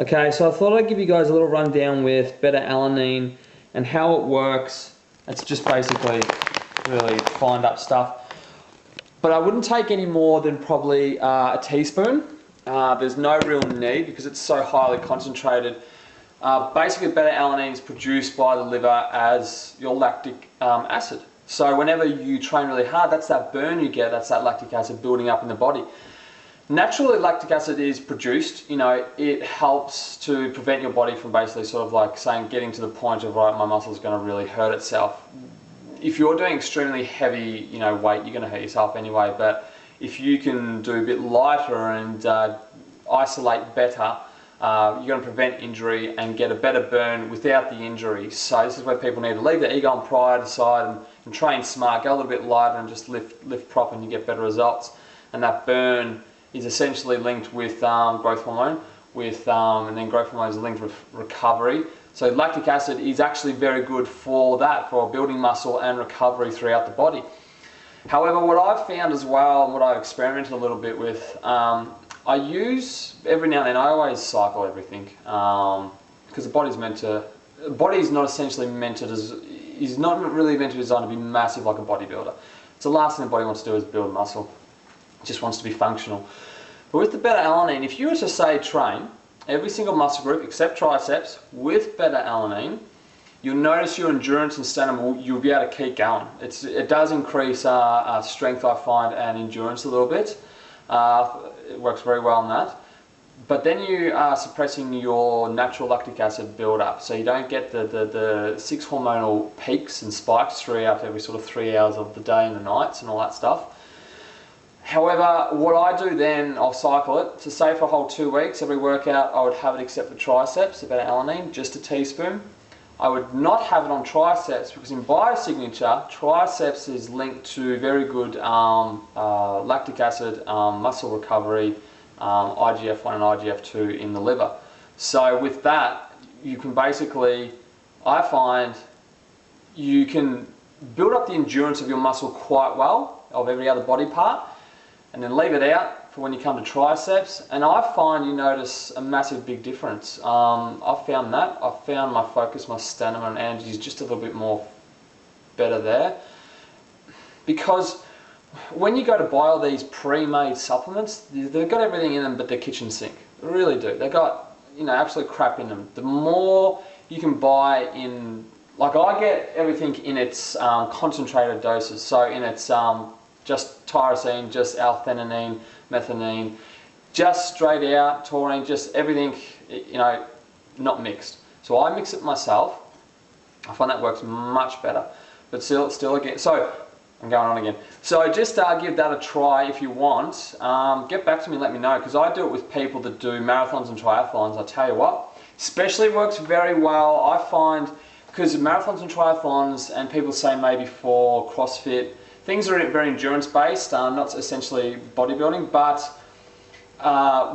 Okay, so I thought I'd give you guys a little rundown with beta-alanine and how it works. It's just basically really find up stuff. But I wouldn't take any more than probably a teaspoon. There's no real need because it's so highly concentrated. Basically, beta-alanine is produced by the liver as your lactic acid. So whenever you train really hard, that's that burn you get, that's that lactic acid building up in the body. Naturally, lactic acid is produced, it helps to prevent your body from basically sort of like saying, getting to the point of, right, my muscle is going to really hurt itself. If you're doing extremely heavy, weight, you're going to hurt yourself anyway, but if you can do a bit lighter and isolate better, you're going to prevent injury and get a better burn without the injury. So this is where people need to leave their ego and pride aside and train smart, go a little bit lighter and just lift proper and you get better results. And that burn is essentially linked with growth hormone, and then growth hormone is linked with recovery. So lactic acid is actually very good for that, for building muscle and recovery throughout the body. However, what I've found as well, and what I've experimented a little bit with, I use every now and then, I always cycle everything, because the body's not essentially meant to, is not really meant to be designed to be massive like a bodybuilder. It's the last thing the body wants to do is build muscle. It just wants to be functional. But with the beta-alanine, if you were to say train every single muscle group except triceps with beta-alanine, you'll notice your endurance and stamina, you'll be able to keep going. It does increase strength, I find, and endurance a little bit. It works very well on that. But then you are suppressing your natural lactic acid build-up, so you don't get the 6 hormonal peaks and spikes throughout every sort of 3 hours of the day and the nights and all that stuff. However, what I do then, I'll cycle it. So say for a whole 2 weeks, every workout I would have it except for triceps, about alanine, just a teaspoon. I would not have it on triceps because in biosignature, triceps is linked to very good lactic acid, muscle recovery, IGF-1 and IGF-2 in the liver. So with that, you can basically, I find, you can build up the endurance of your muscle quite well, of every other body part, and then leave it out for when you come to triceps, and I find you notice a massive big difference. I've found that. I've found my focus, my stamina and energy is just a little bit more better there. Because when you go to buy all these pre-made supplements, they've got everything in them but their kitchen sink. They really do. They've got absolute crap in them. The more you can buy in, like I get everything in its concentrated doses, so in its just tyrosine, just L-theanine, methionine, just straight out taurine, just everything, not mixed. So I mix it myself. I find that works much better. But still again, so I'm going on again. So just give that a try if you want. Get back to me and let me know, because I do it with people that do marathons and triathlons. I tell you what, especially works very well. I find, because marathons and triathlons, and people say maybe for CrossFit, things are very endurance based, not essentially bodybuilding, but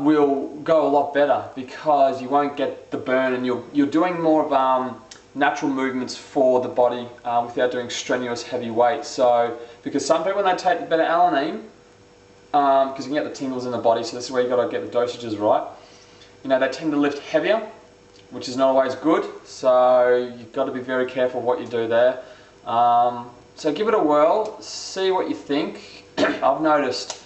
will go a lot better because you won't get the burn and you're doing more of natural movements for the body without doing strenuous heavy weights. So, because some people, when they take the beta-alanine, because you can get the tingles in the body, so this is where you've got to get the dosages right, they tend to lift heavier, which is not always good, so you've got to be very careful what you do there. So give it a whirl, see what you think. I've noticed,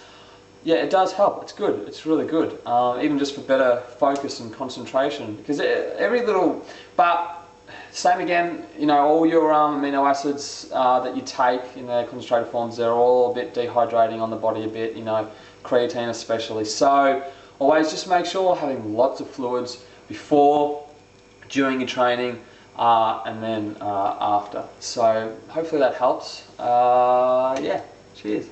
yeah, it does help. It's good. It's really good. Even just for better focus and concentration. Because every little, but same again, all your amino acids that you take in their concentrated forms, they're all a bit dehydrating on the body a bit, creatine especially. So always just make sure having lots of fluids before, during your training, and then after. So hopefully that helps. Yeah, cheers.